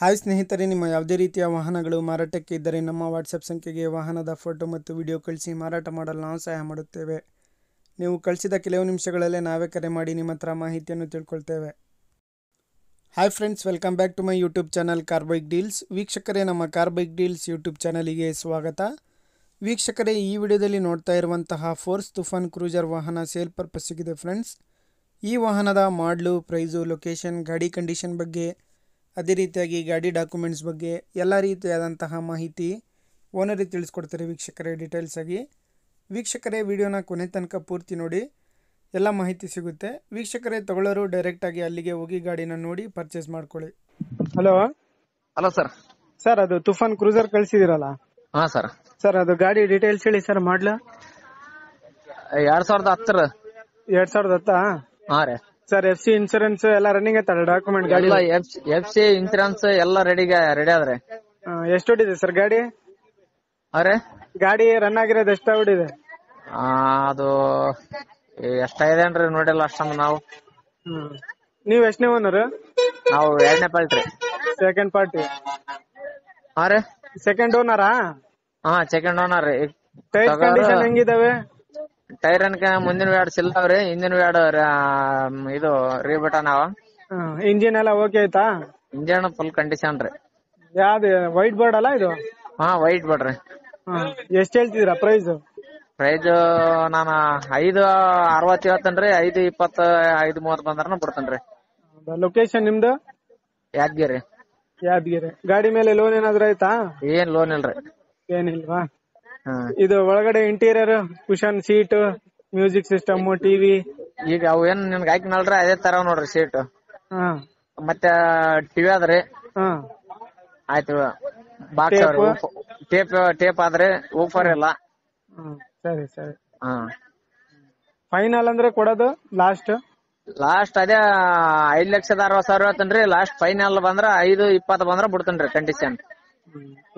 Hi ಸ್ನೇಹಿತರೆ, ನಿಮ್ಮ ಯಾವುದೇ ರೀತಿಯ ವಾಹನಗಳು ಮಾರಾಟಕ್ಕೆ ಇದ್ದರೆ ನಮ್ಮ ವಾಟ್ಸಪ್ ಸಂಖ್ಯೆಗೆ ವಾಹನದ ಫೋಟೋ ಮತ್ತು ವಿಡಿಯೋ ಕಳಿಸಿ ಮಾರಾಟ ಮಾಡಲು ನಾವು ಸಹಾಯ ಮಾಡುತ್ತೇವೆ. ನೀವು ಕಳಿಸಿದ ಕೆಲವು ನಿಮಿಷಗಳಲ್ಲೇ ನಾವೇ ಕರೆ ಮಾಡಿ ನಿಮ್ಮ ಹತ್ರ ಮಾಹಿತಿಯನ್ನು ತಿಳ್ಕೊಳ್ತೇವೆ. Hi friends, welcome back to my YouTube channel car bike deals. ವೀಕ್ಷಕರೇ, ನಮ್ಮ ಕಾರ್ ಬೈಕ್ ಡೀಲ್ಸ್ ಯೂಟ್ಯೂಬ್ ಚಾನಲಿಗೆ ಸ್ವಾಗತ. ವೀಕ್ಷಕರೇ, ಈ ವಿಡಿಯೋದಲ್ಲಿ ನೋಡ್ತಾ ಇರುವಂತಹ ಫೋರ್ಸ್ ತುಫಾನ್ ಕ್ರೂಸರ್ ವಾಹನ ಸೇಲ್ ಪರ್ಪಸ್ಸಿಗಿದೆ ಫ್ರೆಂಡ್ಸ್. ಈ ವಾಹನದ ಮಾಡಲು, ಪ್ರೈಸು, ಲೊಕೇಶನ್, ಗಾಡಿ ಕಂಡೀಷನ್ ಬಗ್ಗೆ, ಅದೇ ರೀತಿಯಾಗಿ ಗಾಡಿ ಡಾಕ್ಯುಮೆಂಟ್ಸ್ ಬಗ್ಗೆ ಎಲ್ಲ ರೀತಿಯಾದಂತಹ ಮಾಹಿತಿ ಓನರಿಗೆ ತಿಳಿಸ್ಕೊಡ್ತಾರೆ ವೀಕ್ಷಕರೇ ಡೀಟೇಲ್ಸ್ ಆಗಿ. ವೀಕ್ಷಕರೇ, ವಿಡಿಯೋನ ಕೊನೆ ತನಕ ಪೂರ್ತಿ ನೋಡಿ, ಎಲ್ಲ ಮಾಹಿತಿ ಸಿಗುತ್ತೆ. ವೀಕ್ಷಕರೇ, ತಗೊಳ್ಳೋರು ಡೈರೆಕ್ಟಾಗಿ ಅಲ್ಲಿಗೆ ಹೋಗಿ ಗಾಡಿನ ನೋಡಿ ಪರ್ಚೇಸ್ ಮಾಡ್ಕೊಳ್ಳಿ. Hello sir. ಸರ್, ಅದು ತುಫಾನ್ ಕ್ರೂಸರ್ ಕಳಿಸಿದಿರಲ್ಲ? ಹಾ ಸರ್. ಸರ್, ಅದು ಗಾಡಿ ಡೀಟೇಲ್ಸ್ ಹೇಳಿ ಸರ್. ಮಾಡ್ಲಾ 2010. 2010? ಹಾ ರೀ ಸರ್, FC ಇನ್ಸೂರೆನ್ಸ್ ಎಲ್ಲ ರನ್ನಿಂಗ್ ಐತಲ್ಲ? ಡಾಕ್ಯುಮೆಂಟ್ ಗಾಡಿ ಎಲ್ಲ FC ಇನ್ಸೂರೆನ್ಸ್ ಎಲ್ಲ ರೆಡಿ ಆದ್ರೆ. ಎಷ್ಟು ಹೊಡಿದೆ ಸರ್ ಗಾಡಿ? ಅರೆ ಗಾಡಿ ರನ್ ಆಗಿರೋದು ಎಷ್ಟು ಹೊಡಿದೆ? ಅದು ಎಷ್ಟಾಗಿದೆ ಅನ್ರಿ, ನೋಡಿಲ್ಲ ಅಷ್ಟೊಂದು ನಾವು. ನೀವು ಎಷ್ಟನೇ ಓನರ್? ನಾವು 2ನೇ ಪಾರ್ಟಿ. Second party? ಹಾ ರೀ. ಸೆಕೆಂಡ್ ಓನರಾ? ಹಾ, ಸೆಕೆಂಡ್ ಓನರ್ ರೀ. ಟೈರ್ ಕಂಡೀಷನ್ ಹೆಂಗಿದಾವೆ? ಟೈರ್ ಅನ್ಕ ಮುಂದಿನ ವ್ಯಾಡ್ ಸಿಲ್ಲಾವ್ರಿ, ಹಿಂದಿನ ವ್ಯಾಡ್ ಇದು ರೀಬಟನ್ ಅವ. ಇಂಜಿನ್ ಎಲ್ಲ ಓಕೆ ಆಯ್ತಾ? ಇಂಜಿನ್ ಫುಲ್ ಕಂಡೀಷನ್ ರೀ. ಯಾವ್ದು ವೈಟ್ ಬೋರ್ಡ್ ಅಲ್ಲ ಇದು? ಹಾ, ವೈಟ್ ಬೋರ್ಡ್ ರೀ. ಎಷ್ಟ್ ಹೇಳ್ತಿದ್ದೀರಾ ಪ್ರೈಸ್? ಪ್ರೈಸ್ ನಾನು 5.60 ಹೇಳ್ತೇನ್ರಿ. 5.20, 5.30 ಬಂದ್ರ ಬಿಡ್ತೇನ್ರಿ. ಲೊಕೇಶನ್ ನಿಮ್ದು? ಯಾದಗಿರಿ. ಯಾದಗಿರಿ. ಗಾಡಿ ಮೇಲೆ ಲೋನ್ ಏನಾದ್ರು ಆಯ್ತಾ? ಏನ್ ಲೋನ್ ಇಲ್ರಿ. ಏನಿಲ್ವಾ? ಇದು ಒಳಗಡೆ interior, cushion seat, music system, TV ಈಗ ಅವು ಏನ್ ನಿಮ್ಗೆ ಹಾಕಿನಲ್ರಿ ಅದೇ ತರ ನೋಡ್ರಿ ಸೀಟ್. ಮತ್ತೆ ಟಿವಿ ಅದ್ರಿ. ಆಯ್ತು. ಬಾಕ್ಸ್ ಟೇಪ್ ಆದ್ರೆ ಊಫರ್ ಇಲ್ಲ. ಸರಿ ಸರಿ. ಫೈನಲ್ ಅಂದ್ರೆ ಕೊಡೋದು ಲಾಸ್ಟ್ ಅದೇ 5,60,000 ಹೇಳ್ತೇನ್ರಿ. ಲಾಸ್ಟ್ ಫೈನಲ್ ಬಂದ್ರ 5.20 ಬಂದ್ರ ಬಿಡ್ತೇನ್ರಿ ಕಂಡೀಷನ್.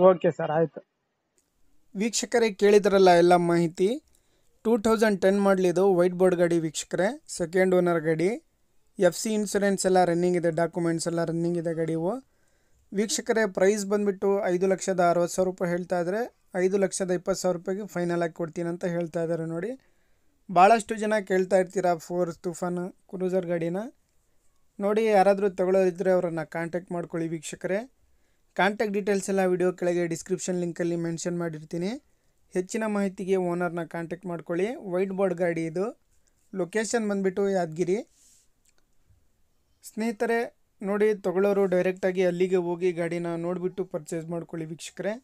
ಓಕೆ ಸರ್, ಆಯ್ತು. ವೀಕ್ಷಕರೇ, ಕೇಳಿದ್ರಲ್ಲ ಎಲ್ಲ ಮಾಹಿತಿ. 2010 ಮಾಡಲಿದು ವೈಟ್ ಬೋರ್ಡ್ ಗಾಡಿ ವೀಕ್ಷಕರೇ, ಸೆಕೆಂಡ್ ಓನರ್ ಗಾಡಿ. FC ಇನ್ಸೂರೆನ್ಸ್ ಎಲ್ಲ ರನ್ನಿಂಗ್ ಇದೆ, ಡಾಕ್ಯುಮೆಂಟ್ಸ್ ಎಲ್ಲ ರನ್ನಿಂಗ್ ಇದೆ ಗಾಡಿವು. ವೀಕ್ಷಕರೇ, ಪ್ರೈಸ್ ಬಂದುಬಿಟ್ಟು 5,60,000 ರೂಪಾಯಿ ಹೇಳ್ತಾ ಇದ್ದಾರೆ. 5,20,000 ರೂಪಾಯಿಗೆ ಫೈನಲ್ ಆಗಿ ಕೊಡ್ತೀನಿ ಅಂತ ಹೇಳ್ತಾ ಇದ್ದಾರೆ ನೋಡಿ. ಭಾಳಷ್ಟು ಜನ ಕೇಳ್ತಾ ಇರ್ತೀರಾ ಫೋರ್ಸ್ ತುಫಾನ್ ಕ್ರೂಸರ್ ಗಾಡಿನ ನೋಡಿ. ಯಾರಾದರೂ ತಗೊಳ್ಳೋರಿದ್ದರೆ ಅವರನ್ನು ಕಾಂಟ್ಯಾಕ್ಟ್ ಮಾಡ್ಕೊಳ್ಳಿ ವೀಕ್ಷಕರೇ. ಕಾಂಟ್ಯಾಕ್ಟ್ ಡೀಟೇಲ್ಸ್ ಎಲ್ಲ ವಿಡಿಯೋ ಕೆಳಗೆ ಡಿಸ್ಕ್ರಿಪ್ಷನ್ ಲಿಂಕಲ್ಲಿ ಮೆನ್ಷನ್ ಮಾಡಿರ್ತೀನಿ. ಹೆಚ್ಚಿನ ಮಾಹಿತಿಗೆ ಓನರ್ನ ಕಾಂಟ್ಯಾಕ್ಟ್ ಮಾಡ್ಕೊಳ್ಳಿ. ವೈಟ್ ಬೋರ್ಡ್ ಗಾಡಿ ಇದು. ಲೊಕೇಶನ್ ಬಂದುಬಿಟ್ಟು ಯಾದಗಿರಿ. ಸ್ನೇಹಿತರೆ ನೋಡಿ, ತಗೊಳ್ಳೋರು ಡೈರೆಕ್ಟಾಗಿ ಅಲ್ಲಿಗೆ ಹೋಗಿ ಗಾಡಿನ ನೋಡಿಬಿಟ್ಟು ಪರ್ಚೇಸ್ ಮಾಡ್ಕೊಳ್ಳಿ ವೀಕ್ಷಕರೇ.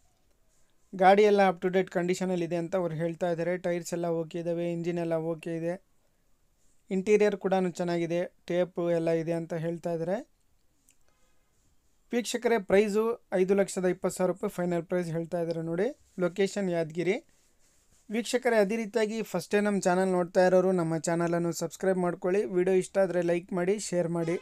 ಗಾಡಿ ಎಲ್ಲ ಅಪ್ ಟು ಡೇಟ್ ಕಂಡೀಷನಲ್ಲಿದೆ ಅಂತ ಅವ್ರು ಹೇಳ್ತಾ ಇದ್ದಾರೆ. ಟೈರ್ಸ್ ಎಲ್ಲ ಓಕೆ ಇದ್ದಾವೆ, ಇಂಜಿನ್ ಎಲ್ಲ ಓಕೆ ಇದೆ, ಇಂಟೀರಿಯರ್ ಕೂಡ ಚೆನ್ನಾಗಿದೆ, ಟೇಪು ಎಲ್ಲ ಇದೆ ಅಂತ ಹೇಳ್ತಾ ಇದ್ದಾರೆ ವೀಕ್ಷಕರೇ. ಪ್ರೈಸು 5,20,000 ರೂಪಾಯಿ ಫೈನಲ್ ಪ್ರೈಸ್ ಹೇಳ್ತಾ ಇದ್ದಾರೆ ನೋಡಿ. ಲೊಕೇಶನ್ ಯಾದಗಿರಿ. ವೀಕ್ಷಕರೇ, ಅದೇ ರೀತಿಯಾಗಿ ಫಸ್ಟ್ ಟೈಮ್ ನಮ್ಮ ಚಾನಲ್ ನೋಡ್ತಾ ಇರೋರು ನಮ್ಮ ಚಾನಲನ್ನು ಸಬ್ಸ್ಕ್ರೈಬ್ ಮಾಡ್ಕೊಳ್ಳಿ. ವಿಡಿಯೋ ಇಷ್ಟ ಆದರೆ ಲೈಕ್ ಮಾಡಿ, ಶೇರ್ ಮಾಡಿ.